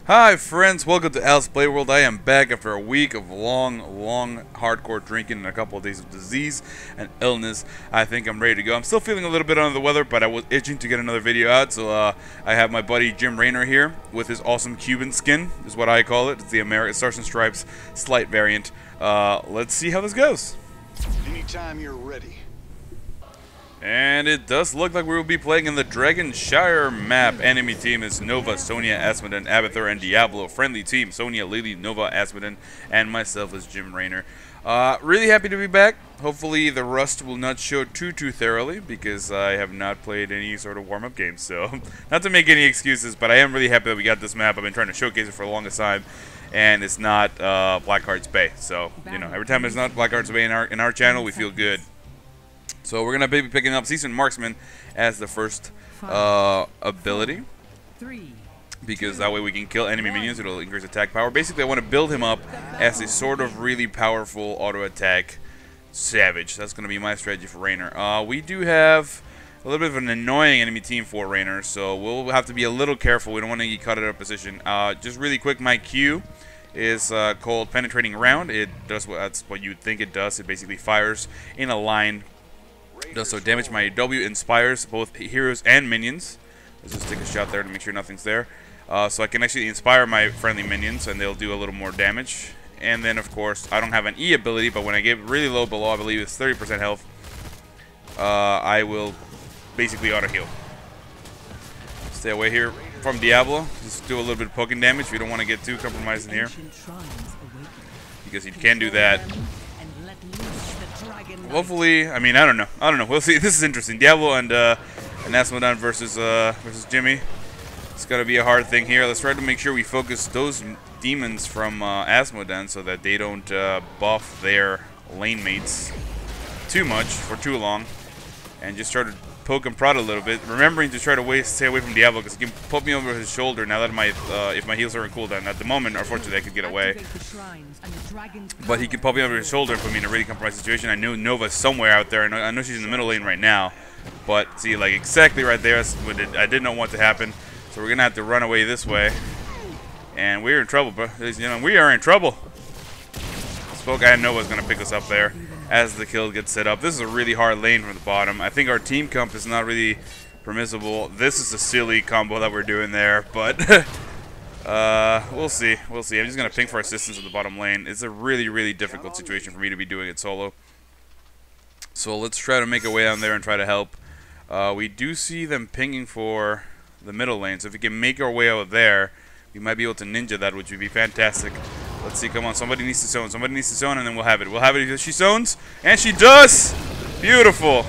Hi friends, welcome to Alice Playworld. I am back after a week of long hardcore drinking and a couple of days of disease and illness. I think I'm ready to go. I'm still feeling a little bit under the weather, but I was itching to get another video out, so I have my buddy Raynor here with his awesome Cuban skin, is what I call it. It's the American Stars and Stripes slight variant. Let's see how this goes. Anytime you're ready. And it does look like we will be playing in the Dragonshire map. Enemy team is Nova, Sonia, Asmodin, Abathur, and Diablo. Friendly team, Sonia, Lily, Nova, Asmodin, and myself as Raynor. Really happy to be back. Hopefully the rust will not show too thoroughly, because I have not played any sort of warm-up games. So, not to make any excuses, but I am really happy that we got this map. I've been trying to showcase it for the longest time, and it's not Blackheart's Bay. So, you know, every time it's not Blackheart's Bay in our channel, we feel good. So we're going to be picking up Seasoned Marksman as the first ability, because that way we can kill enemy minions. It'll increase attack power. Basically, I want to build him up as a sort of really powerful auto-attack savage. That's going to be my strategy for Raynor. We do have a little bit of an annoying enemy team for Raynor, so we'll have to be a little careful. We don't want to get caught out of position. Just really quick, my Q is called Penetrating Round. It does that's what you'd think it does. It basically fires in a line. Does so damage. My W inspires both heroes and minions. Let's just take a shot there to make sure nothing's there. So I can actually inspire my friendly minions, and they'll do a little more damage. And then, of course, I don't have an E ability, but when I get really low below, I believe it's 30% health, I will basically auto-heal. Stay away here from Diablo. Just do a little bit of poking damage. We don't want to get too compromised in here, because you can do that. Hopefully, I mean, I don't know. We'll see. This is interesting. Diablo and Asmodin versus Jimmy. It's gonna be a hard thing here. Let's try to make sure we focus those demons from Asmodin so that they don't buff their lane mates too much for too long, and just try to poke and prod a little bit, remembering to try to stay away from Diablo, because he can put me over his shoulder now that if my heals are in cooldown. At the moment, unfortunately, I could get away, but he could pop me over his shoulder and put me in a really compromised situation. I know Nova's somewhere out there. I know she's in the middle lane right now, but see, like exactly right there, I did not want to happen. So we're gonna have to run away this way, and we're in trouble, bro. Ladies and gentlemen, we are in trouble. Spoke, I know Nova's gonna pick us up there as the kill gets set up. This is a really hard lane from the bottom. I think our team comp is not really permissible. This is a silly combo that we're doing there, but we'll see. We'll see. I'm just going to ping for assistance in the bottom lane. It's a really difficult situation for me to be doing it solo. So let's try to make a way down there and try to help. We do see them pinging for the middle lane, so if we can make our way out there, we might be able to ninja that, which would be fantastic. Let's see, come on, somebody needs to zone. Somebody needs to zone, and then we'll have it. We'll have it if she zones, and she does! Beautiful!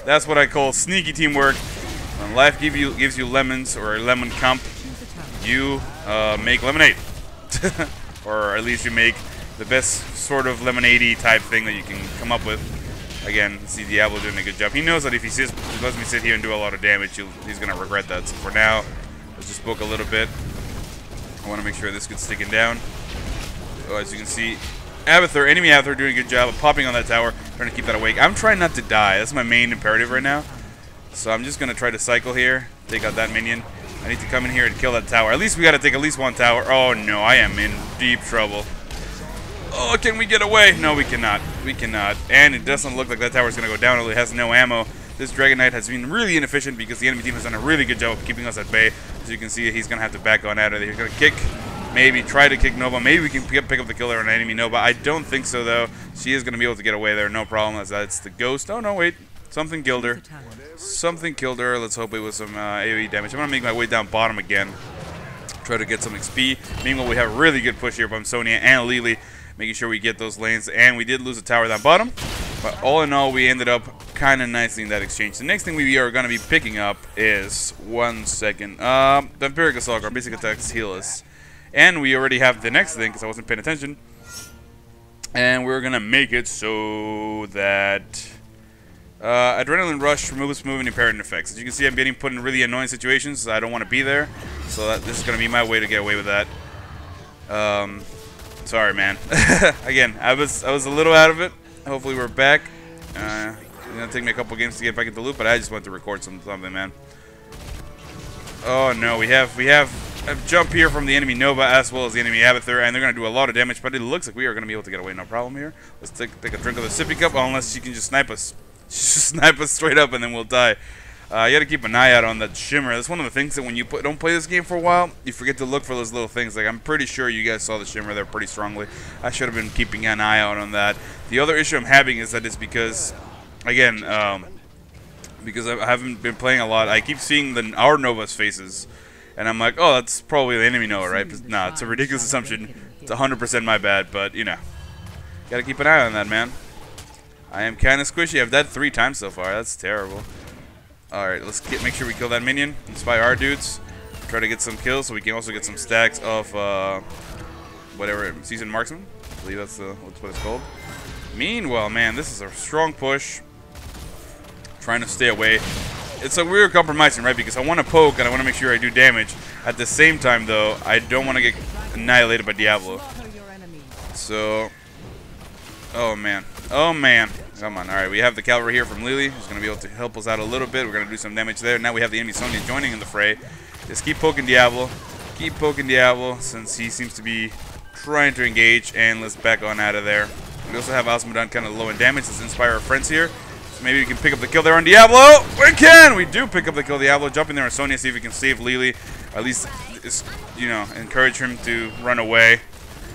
That's what I call sneaky teamwork. When life gives you lemons, or a lemon comp, you make lemonade. Or at least you make the best sort of lemonade-y type thing that you can come up with. Again, see Diablo doing a good job. He knows that if he lets me sit here and do a lot of damage, he's going to regret that. So for now, let's just poke a little bit. I want to make sure this gets sticking down. So as you can see, enemy Abathur doing a good job of popping on that tower, trying to keep that awake. I'm trying not to die. That's my main imperative right now. So I'm just going to try to cycle here, take out that minion. I need to come in here and kill that tower. At least we got to take at least one tower. Oh no, I am in deep trouble. Oh, can we get away? No, we cannot. We cannot. And it doesn't look like that tower is going to go down, although it has no ammo. This Dragon Knight has been really inefficient because the enemy team has done a really good job of keeping us at bay. As you can see, he's going to have to back on out of there. He's going to kick, maybe try to kick Nova. Maybe we can pick up the killer on enemy Nova. I don't think so, though. She is going to be able to get away there. No problem, as that's the ghost. Oh, no, wait. Something killed her. Something killed her. Let's hope it was some AoE damage. I'm going to make my way down bottom again. Try to get some XP. Meanwhile, we have a really good push here from Sonia and Lily, making sure we get those lanes. And we did lose a tower down bottom. But all in all, we ended up kind of nicely in that exchange. The next thing we are going to be picking up is, one second, the Empiric Assault, our basic attacks heal us. And we already have the next thing, because I wasn't paying attention. And we're going to make it so that Adrenaline Rush removes movement impairment effects. As you can see, I'm getting put in really annoying situations. I don't want to be there. So this is going to be my way to get away with that. Sorry, man. Again, I was a little out of it. Hopefully we're back. It's gonna take me a couple games to get back into the loop, but I just wanted to record something, man. Oh no, we have jump here from the enemy Nova as well as the enemy Abathur, and they're going to do a lot of damage, but it looks like we are going to be able to get away no problem here. Let's take a drink of the sippy cup, unless she can just snipe us. Just snipe us straight up and then we'll die. You got to keep an eye out on that shimmer. That's one of the things that when you don't play this game for a while, you forget to look for those little things. Like, I'm pretty sure you guys saw the shimmer there pretty strongly. I should have been keeping an eye out on that. The other issue I'm having is that it's because, again, because I haven't been playing a lot, I keep seeing our Nova's faces. And I'm like, oh, that's probably the enemy Nova, right? But nah, it's a ridiculous assumption. It's 100% my bad, but, you know. Gotta keep an eye on that, man. I am kind of squishy. I've died 3 times so far. That's terrible. Alright, let's make sure we kill that minion. Inspire our dudes. Try to get some kills so we can also get some stacks of, whatever, Seasoned Marksman. I believe that's what it's called. Meanwhile, man, this is a strong push. Trying to stay away. It's a weird compromising, right? Because I want to poke and I want to make sure I do damage. At the same time, though, I don't want to get annihilated by Diablo. So, oh man, oh man, come on. All right, we have the cavalry here from Lily, who's going to be able to help us out a little bit. We're going to do some damage there. Now we have the enemy Sonya joining in the fray. Just keep poking Diablo, since he seems to be trying to engage, and let's back on out of there. We also have Asmodon kind of low in damage. Let's inspire our friends here. Maybe we can pick up the kill there on Diablo. We can! We do pick up the kill on Diablo. Jump in there on Sonya, see if we can save Lily. At least, you know, encourage him to run away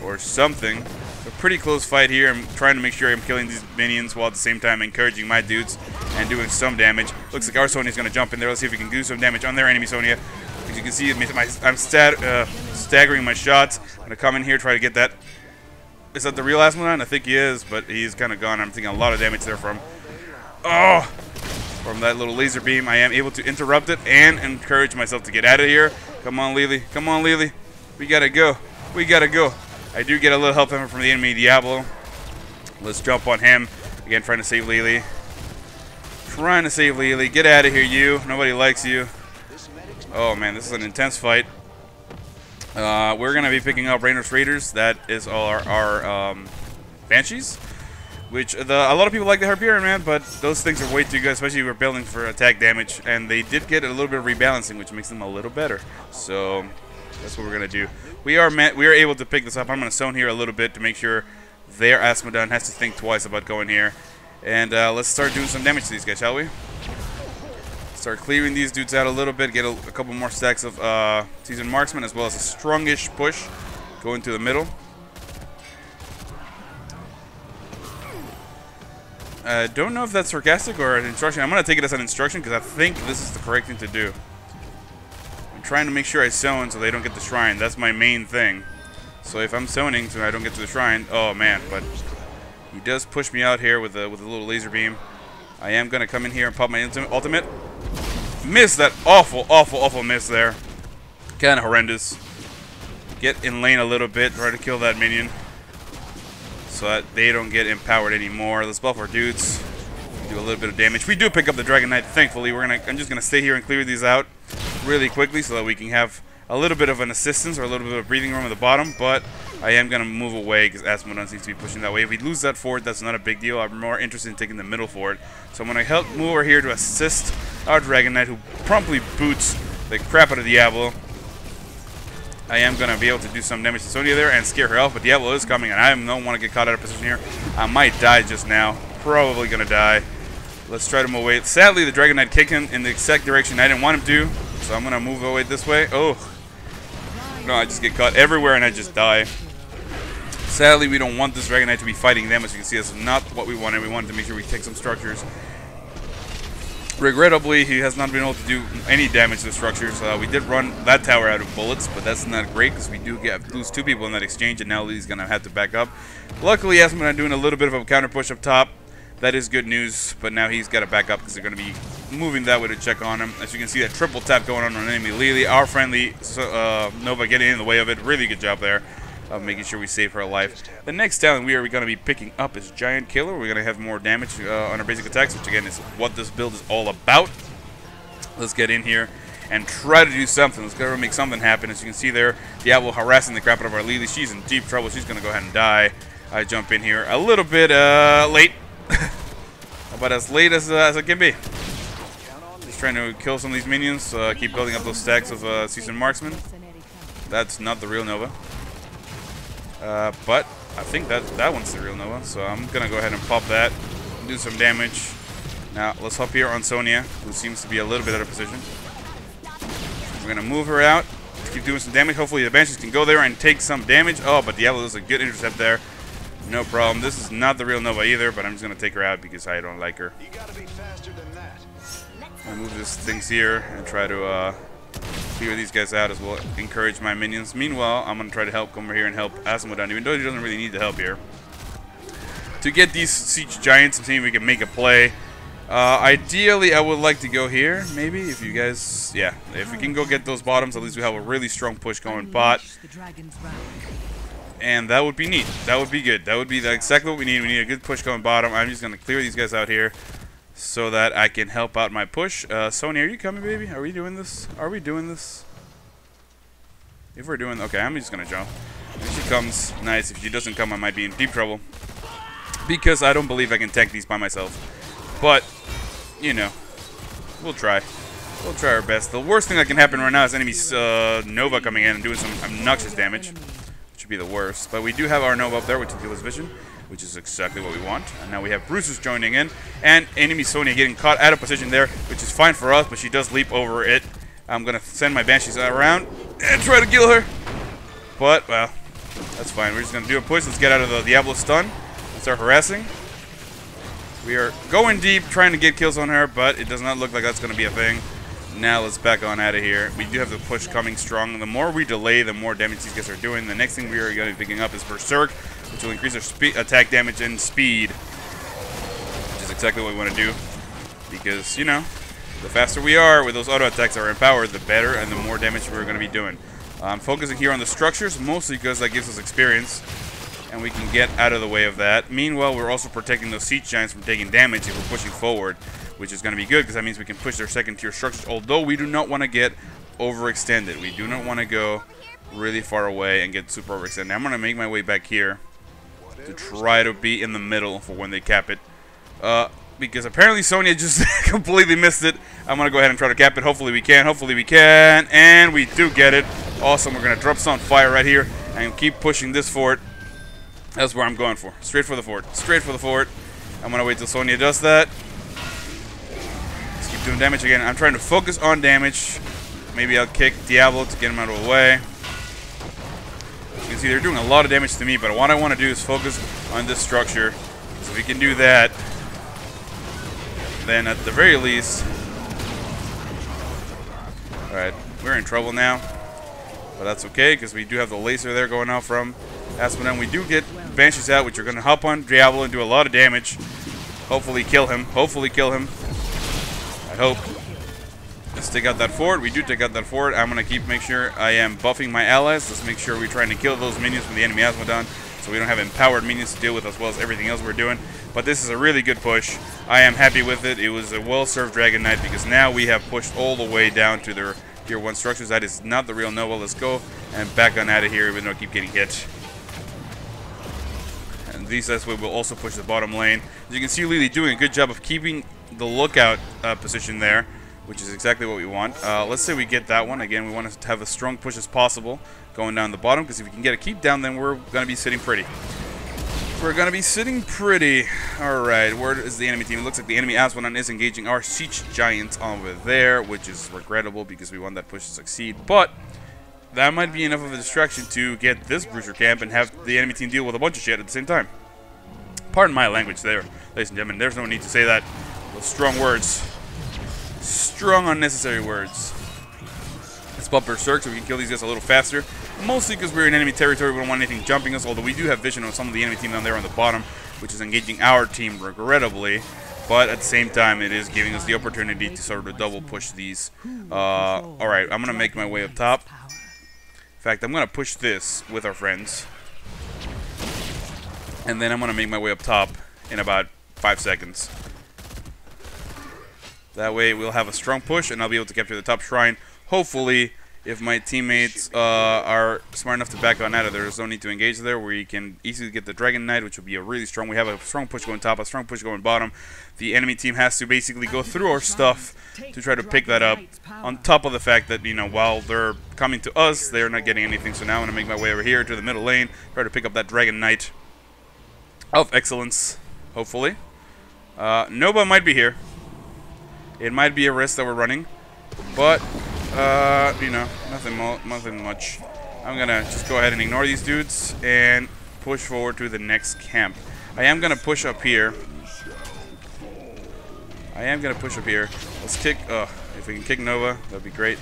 or something. A pretty close fight here. I'm trying to make sure I'm killing these minions while at the same time encouraging my dudes and doing some damage. Looks like our Sonya's going to jump in there. Let's see if we can do some damage on their enemy Sonya. As you can see, I'm staggering my shots. I'm going to come in here, try to get that. Is that the real Asmodon? I think he is, but he's kind of gone. I'm taking a lot of damage there from... Oh! From that little laser beam, I am able to interrupt it and encourage myself to get out of here. Come on, Lily. Come on, Lily. We gotta go. We gotta go. I do get a little help from the enemy Diablo. Let's jump on him. Again, trying to save Lily. Trying to save Lily. Get out of here, you. Nobody likes you. Oh, man. This is an intense fight. We're going to be picking up Raynor's Raiders. That is all our Banshees. Which, a lot of people like the Harpier, man, but those things are way too good, especially if we're building for attack damage. And they did get a little bit of rebalancing, which makes them a little better. So, that's what we're going to do. We are able to pick this up. I'm going to zone here a little bit to make sure their Asmodon has to think twice about going here. And let's start doing some damage to these guys, shall we? Start clearing these dudes out a little bit. Get a couple more stacks of Seasoned Marksman, as well as a strongish push. Go into the middle. Don't know if that's sarcastic or an instruction. I'm going to take it as an instruction because I think this is the correct thing to do. I'm trying to make sure I zone so they don't get the shrine. That's my main thing. So if I'm zoning so I don't get to the shrine, oh man, but he does push me out here with a little laser beam. I am going to come in here and pop my ultimate. Miss that awful miss there. Kind of horrendous. Get in lane a little bit, try to kill that minion so that they don't get empowered anymore. Let's buff our dudes. Do a little bit of damage. We do pick up the Dragon Knight, thankfully. I'm just gonna stay here and clear these out really quickly so that we can have a little bit of an assistance or a little bit of breathing room at the bottom, but I am gonna move away because Asmodon seems to be pushing that way. If we lose that fort, that's not a big deal. I'm more interested in taking the middle fort. So I'm gonna help move over here to assist our Dragon Knight, who promptly boots the crap out of Diablo. I am going to be able to do some damage to Sonya there and scare her off, but Diablo is coming, and I don't want to get caught out of position here. I might die just now. Probably going to die. Let's try to move away. Sadly, the Dragon Knight kicked him in the exact direction I didn't want him to, so I'm going to move away this way. Oh. No, I just get caught everywhere, and I just die. Sadly, we don't want this Dragon Knight to be fighting them. As you can see, that's not what we wanted. We wanted to make sure we take some structures. Regrettably, he has not been able to do any damage to the structures. We did run that tower out of bullets, but that's not great because we do lose 2 people in that exchange, and now he's going to have to back up. Luckily, Asmodon doing a little bit of a counter push up top. That is good news, but now he's got to back up because they're going to be moving that way to check on him. As you can see, that triple tap going on enemy Lily. Our friendly Nova getting in the way of it. Really good job there of making sure we save her life. The next talent we are going to be picking up is Giant Killer. We're going to have more damage on our basic attacks, which again is what this build is all about. Let's get in here and try to do something. Let's go and make something happen. As you can see there, Diablo harassing the crap out of our Lily. She's in deep trouble. She's going to go ahead and die. I jump in here a little bit late. About as late as it can be. Just trying to kill some of these minions. Keep building up those stacks of Seasoned Marksman. That's not the real Nova. But I think that one's the real Nova. So I'm going to go ahead and pop that. Do some damage. Now, let's hop here on Sonya, who seems to be a little bit out of position. We're going to move her out. Keep doing some damage. Hopefully the Banshees can go there and take some damage. Oh, but Diablo does a good intercept there. No problem. This is not the real Nova either, but I'm just going to take her out because I don't like her. You gotta be faster than that. I'll move these things here and try to clear these guys out as well. Encourage my minions. Meanwhile, I'm going to try to help come over here and help Asmodon, even though he doesn't really need the help here. To get these Siege Giants and see if we can make a play. Ideally, I would like to go here, maybe, if you guys, yeah, if we can go get those bottoms, at least we have a really strong push going bot. And that would be neat. That would be good. That would be exactly what we need. We need a good push going bottom. I'm just going to clear these guys out here so that I can help out my push. Sonya, are you coming, baby? Are we doing this? Are we doing this? If we're doing, okay, I'm just going to jump. If she comes, nice. If she doesn't come, I might be in deep trouble. Because I don't believe I can tank these by myself. But, you know, we'll try. We'll try our best. The worst thing that can happen right now is enemy Nova coming in and doing some obnoxious damage. Which would be the worst. But we do have our Nova up there, which will give us vision. Which is exactly what we want. And now we have Bruises joining in. And enemy Sonya getting caught out of position there. Which is fine for us, but she does leap over it. I'm going to send my Banshees around and try to kill her. But, well, that's fine. We're just going to do a push. Let's get out of the Diablo stun. And start harassing. We are going deep, trying to get kills on her, but it does not look like that's going to be a thing. Now let's back on out of here. We do have the push coming strong. The more we delay, the more damage these guys are doing. The next thing we are going to be picking up is Berserk, which will increase our attack damage and speed, which is exactly what we want to do. Because, you know, the faster we are with those auto attacks that are empowered, the better and the more damage we're going to be doing. I'm focusing here on the structures, mostly because that gives us experience. And we can get out of the way of that. Meanwhile, we're also protecting those Siege Giants from taking damage if we're pushing forward, which is going to be good because that means we can push their second tier structures, although we do not want to get overextended. We do not want to go really far away and get super overextended. I'm going to make my way back here to try to be in the middle for when they cap it. Because apparently Sonya just completely missed it. I'm going to go ahead and try to cap it. Hopefully we can. Hopefully we can. And we do get it. Awesome. We're going to drop some fire right here and keep pushing this fort. That's where I'm going for. Straight for the fort. Straight for the fort. I'm going to wait till Sonya does that. Let's keep doing damage again. I'm trying to focus on damage. Maybe I'll kick Diablo to get him out of the way. As you can see, they're doing a lot of damage to me, but what I want to do is focus on this structure. So if we can do that, then at the very least... Alright, we're in trouble now. But that's okay, because we do have the laser there going out from Asmodon. We do get Banshees out, which are going to hop on Diablo and do a lot of damage. Hopefully kill him. Hopefully kill him. I hope. Let's take out that fort. We do take out that fort. I'm going to make sure I am buffing my allies. Let's make sure we're trying to kill those minions from the enemy Asmodon, so we don't have empowered minions to deal with as well as everything else we're doing. But this is a really good push. I am happy with it. It was a well-served Dragon Knight because now we have pushed all the way down to their Tier 1 structures. That is not the real Nova. Let's go and back on out of here even though I keep getting hit. And these guys will also push the bottom lane. As you can see, Lily doing a good job of keeping the lookout position there, which is exactly what we want. Let's say we get that one. Again, we want to have as strong push as possible going down the bottom, because if we can get a keep down, then we're going to be sitting pretty. We're going to be sitting pretty. Alright, where is the enemy team? It looks like the enemy Asmodon is engaging our Siege Giants over there, which is regrettable because we want that push to succeed. But that might be enough of a distraction to get this Bruiser camp and have the enemy team deal with a bunch of shit at the same time. Pardon my language there, ladies and gentlemen. There's no need to say that. Those strong words. Strong, unnecessary words. Let's pop Berserk so we can kill these guys a little faster. Mostly because we're in enemy territory, we don't want anything jumping us, although we do have vision on some of the enemy team down there on the bottom, which is engaging our team regrettably. But at the same time, it is giving us the opportunity to sort of double push these. Alright, I'm going to make my way up top. In fact, I'm going to push this with our friends. And then I'm going to make my way up top in about 5 seconds. That way we'll have a strong push and I'll be able to capture the top shrine, hopefully, if my teammates are smart enough to back on out of there. There's no need to engage there, where you can easily get the Dragon Knight, which will be a really strong. We have a strong push going top, a strong push going bottom. The enemy team has to basically go through our stuff to try to pick that up, on top of the fact that, you know, while they're coming to us, they're not getting anything. So now I'm going to make my way over here to the middle lane, try to pick up that Dragon Knight of excellence, hopefully. Nova might be here. It might be a risk that we're running, but you know, nothing much. I'm gonna just go ahead and ignore these dudes and push forward to the next camp. I am gonna push up here. Let's kick. If we can kick Nova, that'd be great.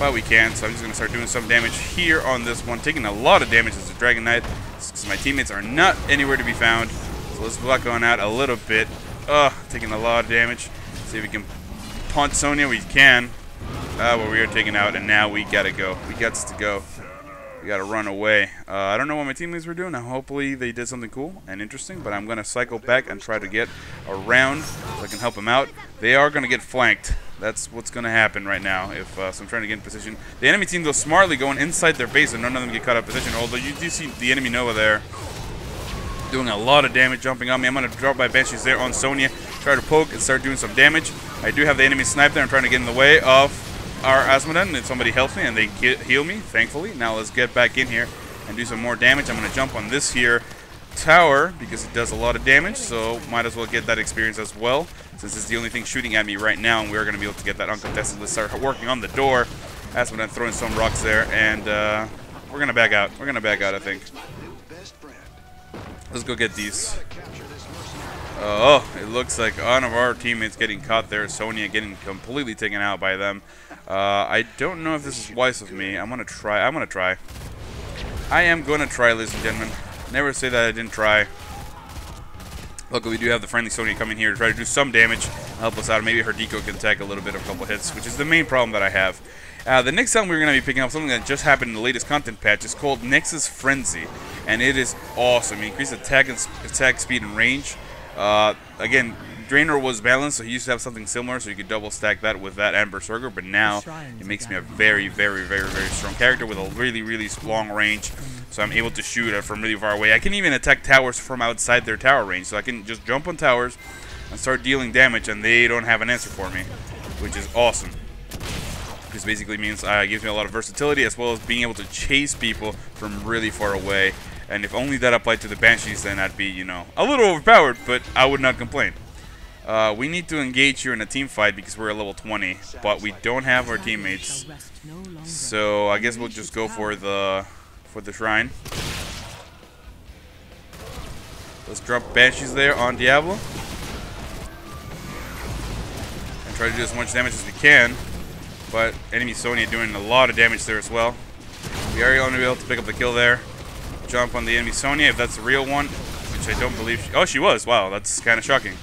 But we can't, so I'm just gonna start doing some damage here on this one, taking a lot of damage as a Dragon Knight, because my teammates are not anywhere to be found. So let's block on out a little bit. Taking a lot of damage. See if we can punt Sonya. We can. Well, we are taken out, and now we gotta go. We gotta run away. I don't know what my teammates were doing. Hopefully they did something cool and interesting, but I'm gonna cycle back and try to get around so I can help them out. They are gonna get flanked. That's what's gonna happen right now. So I'm trying to get in position. The enemy team, though, smartly going inside their base, and none of them get caught out of position. Although you do see the enemy Nova there doing a lot of damage, jumping on me. I'm gonna drop my Banshees there on Sonya, try to poke and start doing some damage. I do have the enemy snipe there. I'm trying to get in the way of our Asmodan, and somebody helps me and they heal me, thankfully. Now let's get back in here and do some more damage. I'm going to jump on this here tower because it does a lot of damage, so might as well get that experience as well, since it's the only thing shooting at me right now, and we're going to be able to get that uncontested. Let's start working on the door. Asmodan throwing some rocks there, and we're going to back out. I think. Let's go get these. Oh, it looks like one of our teammates getting caught there. Sonya getting completely taken out by them. I don't know if this is wise of me. I'm gonna try. I am gonna try, ladies and gentlemen. Never say that I didn't try. Luckily, we do have the friendly Sonya coming here to try to do some damage, help us out. Maybe her deco can take a little bit of a couple hits, which is the main problem that I have. The next time we're going to be picking up something that just happened in the latest content patch. It's called Nexus Frenzy, and it is awesome. It increases attack speed and range. Again, Raynor was balanced, so he used to have something similar, so you could double stack that with that and Berserker, but now it makes me a very, very, very, very strong character with a really, really long range, so I'm able to shoot from really far away. I can even attack towers from outside their tower range, so I can just jump on towers and start dealing damage, and they don't have an answer for me, which is awesome. This basically means it gives me a lot of versatility, as well as being able to chase people from really far away. And if only that applied to the Banshees, then I'd be, you know, a little overpowered, but I would not complain. We need to engage here in a team fight because we're at level 20, but we don't have our teammates. So I guess we'll just go for the shrine. Let's drop Banshees there on Diablo. And try to do as much damage as we can. But enemy Sonya doing a lot of damage there as well. We are only able to pick up the kill there. Jump on the enemy Sonya, if that's the real one, which I don't believe. She was. Wow, that's kind of shocking.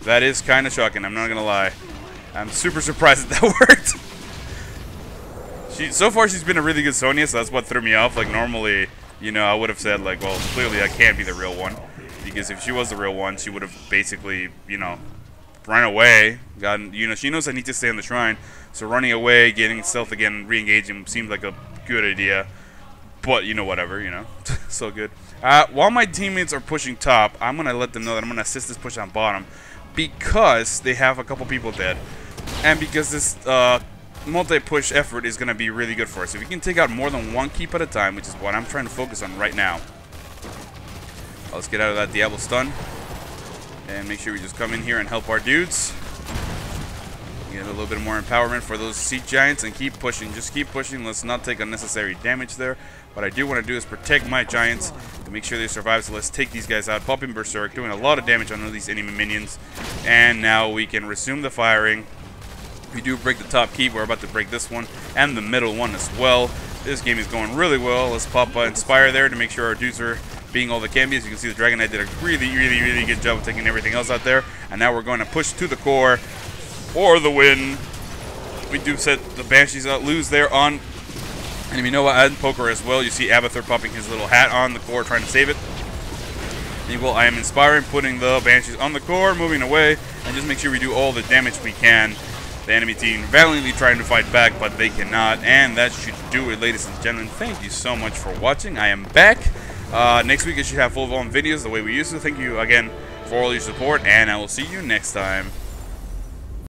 That is kind of shocking. I'm not gonna lie. I'm super surprised that worked. So far she's been a really good Sonya, so that's what threw me off. Like normally, you know, I would have said like, well, clearly that can't be the real one, because if she was the real one, she would have basically, you know, run away. Gotten, you know, she knows I need to stay on the shrine, so running away, getting stealth again, re-engaging seemed like a good idea. But, you know, whatever, you know. So good. While my teammates are pushing top, I'm going to let them know that I'm going to assist this push on bottom, because they have a couple people dead. And because this multi-push effort is going to be really good for us. If we can take out more than one keep at a time, which is what I'm trying to focus on right now. Let's get out of that Diablo stun. And make sure we just come in here and help our dudes. Get a little bit more empowerment for those Sea Giants and keep pushing. Just keep pushing. Let's not take unnecessary damage there. What I do want to do is protect my Giants to make sure they survive. So let's take these guys out. Popping Berserk, doing a lot of damage on all these enemy minions. And now we can resume the firing. We do break the top keep. We're about to break this one and the middle one as well. This game is going really well. Let's pop Inspire there to make sure our dudes are being all they can be. As you can see, the Dragon Knight did a really, really, really good job of taking everything else out there. And now we're going to push to the core for the win. We do set the Banshees out, lose there on enemy Nova and Poker as well. You see Abathur popping his little hat on the core, trying to save it. Meanwhile, I am inspiring, putting the Banshees on the core, moving away, and just make sure we do all the damage we can. The enemy team valiantly trying to fight back, but they cannot. And that should do it, ladies and gentlemen. Thank you so much for watching. I am back. Next week I should have full-on videos the way we used to. Thank you again for all your support, and I will see you next time.